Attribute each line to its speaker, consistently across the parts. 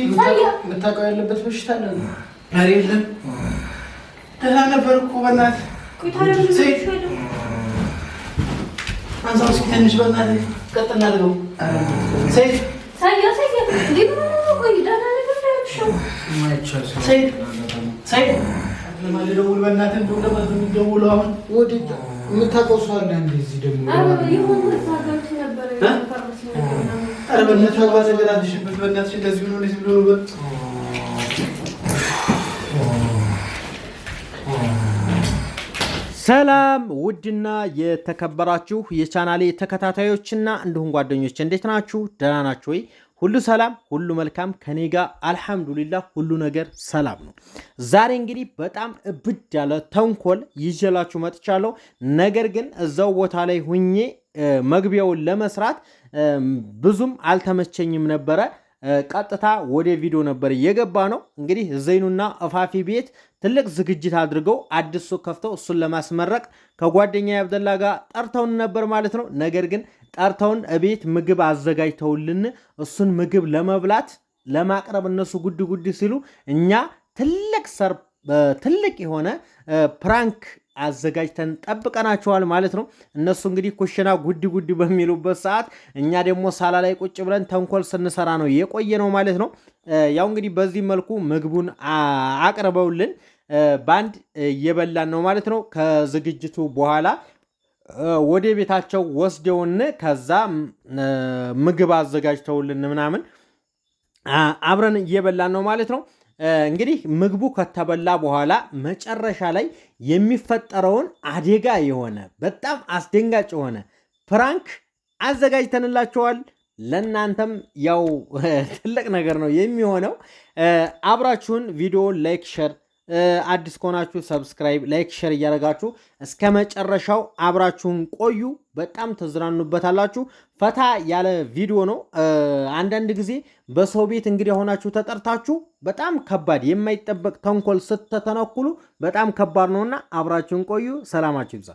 Speaker 1: የምታውቀው ያለበት በሽታ አለ? ኧረ የለም። ደህና ነበር እኮ በእናትህ። አንሳው እስኪ ትንሽ በእናትህ ቀጥ እናድርገው። ሰይድ ሰይድ ለማን ልደውል በእናትህ? እንደው ለማን የምትደውለው አሁን? ወዴት የምታውቀው ሰው አለ እንዴ? እዚህ ደግሞ ኧረ በእናትህ አግባ ነገር አትሽበት በእናትሽ። እንደዚህ ብሎ እንደዚህ ብሎ ነው።
Speaker 2: ሰላም ውድና የተከበራችሁ የቻናሌ ተከታታዮችና እንዲሁም ጓደኞች እንዴት ናችሁ? ደህና ናችሁ ወይ? ሁሉ ሰላም፣ ሁሉ መልካም ከኔ ጋር አልሐምዱሊላህ፣ ሁሉ ነገር ሰላም ነው። ዛሬ እንግዲህ በጣም እብድ ያለ ተንኮል ይዤላችሁ መጥቻለሁ። ነገር ግን እዛው ቦታ ላይ ሁኜ መግቢያውን ለመስራት ብዙም አልተመቸኝም ነበረ። ቀጥታ ወደ ቪዲዮ ነበር የገባ ነው። እንግዲህ ዘይኑና እፋፊ ቤት ትልቅ ዝግጅት አድርገው አዲስ ሱቅ ከፍተው እሱን ለማስመረቅ ከጓደኛ አብደላ ጋር ጠርተውን ነበር ማለት ነው። ነገር ግን ጠርተውን እቤት ምግብ አዘጋጅተውልን እሱን ምግብ ለመብላት ለማቅረብ እነሱ ጉድ ጉድ ሲሉ እኛ ትልቅ የሆነ ፕራንክ አዘጋጅተን ጠብቀናቸዋል ማለት ነው። እነሱ እንግዲህ ኩሽና ጉድ ጉድ በሚሉበት ሰዓት እኛ ደግሞ ሳላ ላይ ቁጭ ብለን ተንኮል ስንሰራ ነው የቆየ ነው ማለት ነው። ያው እንግዲህ በዚህ መልኩ ምግቡን አቅርበውልን ባንድ እየበላን ነው ማለት ነው። ከዝግጅቱ በኋላ ወደ ቤታቸው ወስደውን ከዛ ምግብ አዘጋጅተውልን ምናምን አብረን እየበላን ነው ማለት ነው። እንግዲህ ምግቡ ከተበላ በኋላ መጨረሻ ላይ የሚፈጠረውን አደጋ የሆነ በጣም አስደንጋጭ የሆነ ፕራንክ አዘጋጅተንላቸዋል። ለእናንተም ያው ትልቅ ነገር ነው የሚሆነው። አብራችሁን ቪዲዮ ላይክ፣ ሸር፣ አዲስ ከሆናችሁ ሰብስክራይብ፣ ላይክ፣ ሸር እያደረጋችሁ እስከ መጨረሻው አብራችሁን ቆዩ። በጣም ተዝናኑበታላችሁ። ፈታ ያለ ቪዲዮ ነው። አንዳንድ ጊዜ በሰው ቤት እንግዲህ ሆናችሁ ተጠርታችሁ በጣም ከባድ የማይጠበቅ ተንኮል ስትተነኩሉ በጣም ከባድ ነውና አብራችሁን ቆዩ። ሰላማችሁ ይብዛ።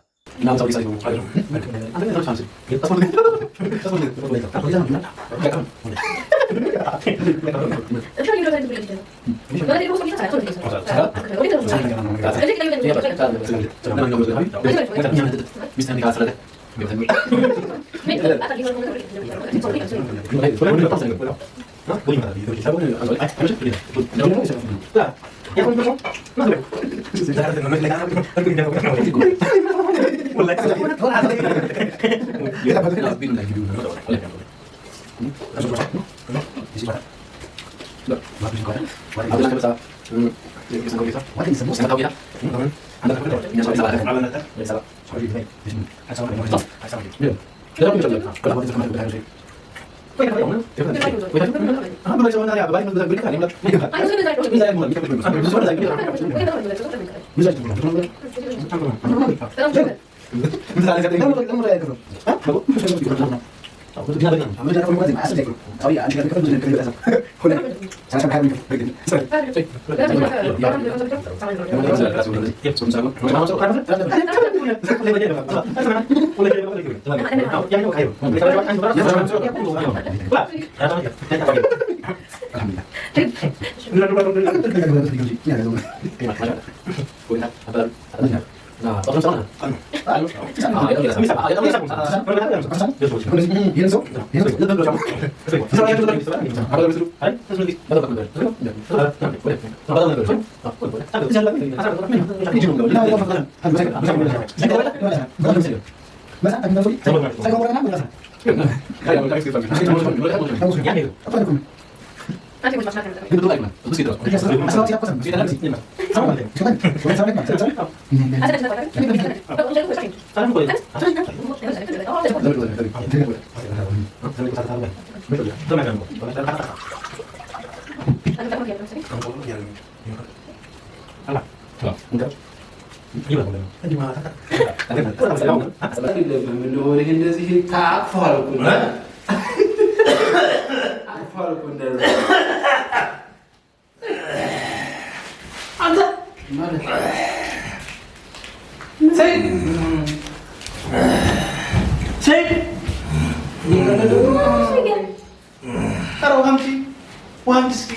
Speaker 1: ዋንድ እስኪ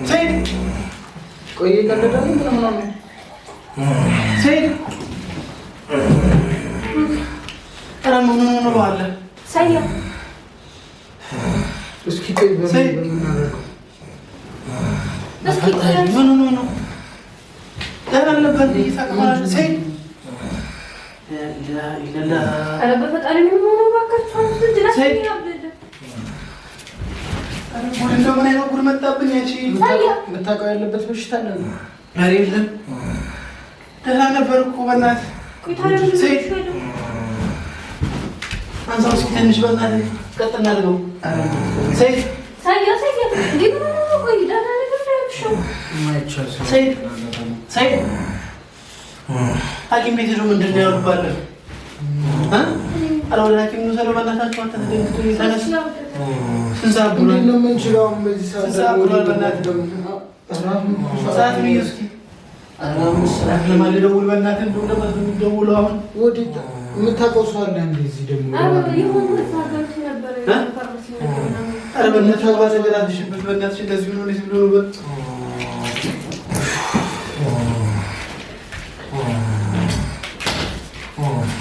Speaker 1: ሰይድ ቆይ ቀደዳኝ ምን ነው ሰይድ አራም ምን ነው አለ
Speaker 3: ሰያ
Speaker 1: እስኪ ቆይ ሰይድ እስኪ ምን ነው ተራለበት ይሳቀማል ሰይድ لا لا لا
Speaker 3: انا بفطر من مو باكرتو ድረስ ያብደ
Speaker 1: ጉድ እንደው ምን አይነት ጉድ መጣብኝ አንቺ የምታውቀው ያለበት በሽታ አለ ኧረ የለም ደህና ነበር እኮ በእናትህ
Speaker 3: ቆይ ታዲያ
Speaker 1: ሰይድ አንሳው እስኪ ትንሽ በእናትህ ቀጥ እናድርገው ሰይድ
Speaker 3: እንዴት ነው ቆይ ደህና ነገር ያብሽው
Speaker 1: ማይቻል ሰይድ ሐኪም ቤት ሄዶ ምንድን ነው ያሉባለን አላው ሐኪም ነው ሰለው በእናታችሁ አትተደንቱ ይታነስ ስንት ብሎ ነው የምንችለው በዚህ ሰዓት ብሎ በእናትህ ደግሞ ሰዓት ነው እስኪ ሰዓት ለማለት ደውል በእናትህ እንደው ደውለው አሁን ወዴት የምታውቀው ሰው አለ እንደዚህ ደግሞ
Speaker 3: ይሁን ተሳጋት ነበር ፈርስ ነበር
Speaker 1: አረ በእናትህ ባለገራትሽ በእናትሽ እንደዚህ ሆኖ ነው ብሎ ነው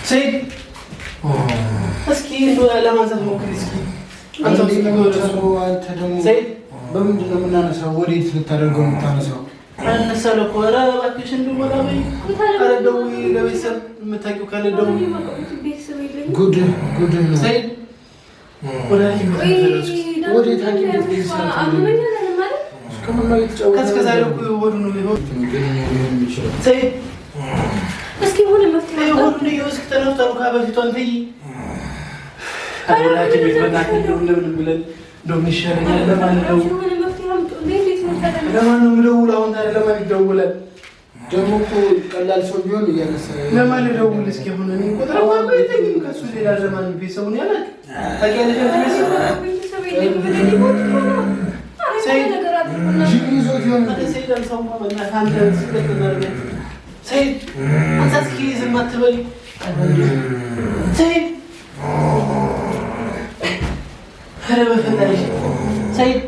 Speaker 1: ሰይድ እስኪ ለማንሳት ሞክሪ እስኪ አንተ ደግሞ ሰይድ በምንድን ነው የምናነሳው? ወዴት ልታደርገው የምታነሳው? አነሳለሁ እኮ ኧረ እባክሽ እንደው ወላ በይ ኧረ ደውዪ ለቤተሰብ የምታውቂው ካለ ደውዪ ጉድ ነው ሰይድ ወዴት ሐኪም ቤት ቤተሰብ እስከ ዛሬ እኮ ወዱ ነው ሰይድ
Speaker 3: እስኪ ሆነ መፍትሄ
Speaker 1: ሁሉ ይወስክ ተነስተው ከበፊቱ አንተይ አላችሁ ቢፈናክ እንደምን ብለን እንደምን ይሻለኛል ለማለት ነው
Speaker 3: ሆነ መፍትሄ አምጡ እንዴት ነው ታዲያ
Speaker 1: ለማን ነው የምደውለው አሁን ታዲያ ለማን ይደውላል
Speaker 4: ደግሞ እኮ ቀላል ሰው ቢሆን እያነሳ
Speaker 1: ለማን ደውል እስኪ ሆነ እኔ ቁጥር ማን በይተኝ ከሱ ሌላ ለማን ቢሰውን ያላል ታውቂያለሽ ሰይድ አንተ እስኪ ዝም አትበል ሰይድ ኧረ በፈጣሪሽ ሰይድ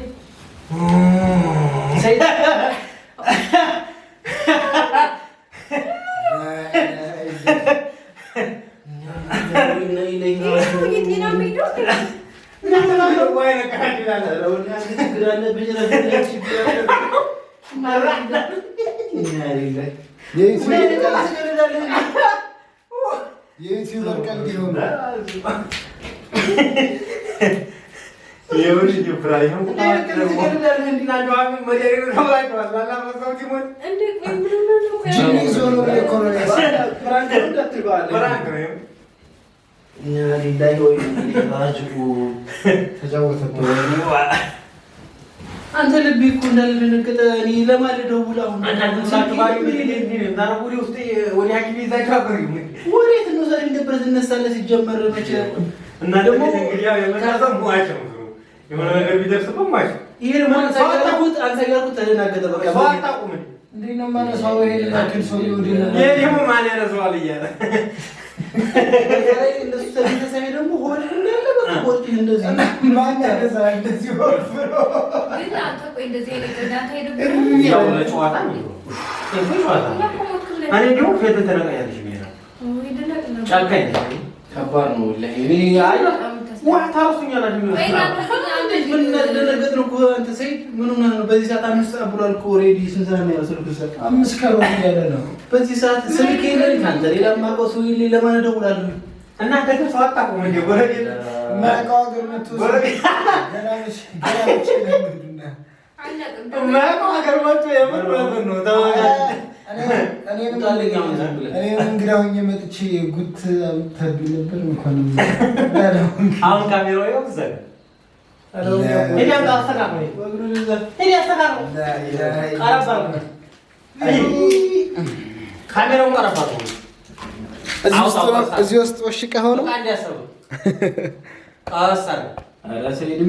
Speaker 4: የዩቲዩበር ቀልድ ይሆን
Speaker 2: የውሽ ይፍራይም
Speaker 1: አንተ ልቤ እኮ እንዳልደነገጠ እኔ ለማን ልደውል አሁን ወዴት ነው ዛሬ እንደብረት እነሳለህ ሲጀመር መቼ
Speaker 2: እና ደግሞ የመጣው ሙአች ነው የሆነ ነገር ቢደርስብህ ማሽ
Speaker 1: ይሄ ማለት ሳታውቁት አንተ ያልኩት ተደናገጠ በቃ
Speaker 2: ሳታውቁም
Speaker 4: እንዴ ነው ማነሳው ይሄ ለካል ሰው ይወድና
Speaker 2: ይሄ ደግሞ ማን ያነሳዋል እያለ
Speaker 1: እንደሱ ተሰሚ ደግሞ ሆነ እንዳለ በቃ ወጥ እንደዚህ
Speaker 4: ማን ያነሳው እንደዚህ ወፍሮ
Speaker 3: ግን አንተ ቆይ እንደዚህ አይነት ዳታ ሄደው
Speaker 2: ያው ለጨዋታ ነው እኔ ደግሞ ፈተ ተነቃያለሽ ቢራ ጫካኝ
Speaker 1: ከባድ ነው ለኔ አይ ዋህ ታውሱኛላችሁ ምን እንደነገጥ ነው እኮ አንተ ሰይድ ምን ሆነህ ነው በዚህ ሰዓት አምስት አብሯል እኮ ኦሬዲ ስንት ሰዓት ነው ያሰልኩት ሰዓት
Speaker 4: 5 ከሮ ያለ ነው
Speaker 1: በዚህ ሰዓት ስልክ የለም ካንተ ሌላ ማውቀው ሰው የለ ለማን እደውላለሁ
Speaker 2: እናንተ ግን ሰው አጣቁም እንዴ ጎረቤት
Speaker 4: ማውቀው ሀገር መጥቶ ገናሽ ለምንድና
Speaker 2: ማውቀው ሀገር መጥቶ የምር ነው ተዋጋጭ
Speaker 4: እኔ እንግዳው የመጥቼ ጉት ተዱ ነበር እንኳን
Speaker 2: አሁን ካሜራው ይወዘን ሄዳ ታስተካክለ ሄዳ ታስተካክለ ቀረባው ካሜራው ቀረባው
Speaker 4: እዚህ ውስጥ ወሽቀ ሆኖ
Speaker 2: አንድ ያሰው አሰር አላ ሰይድ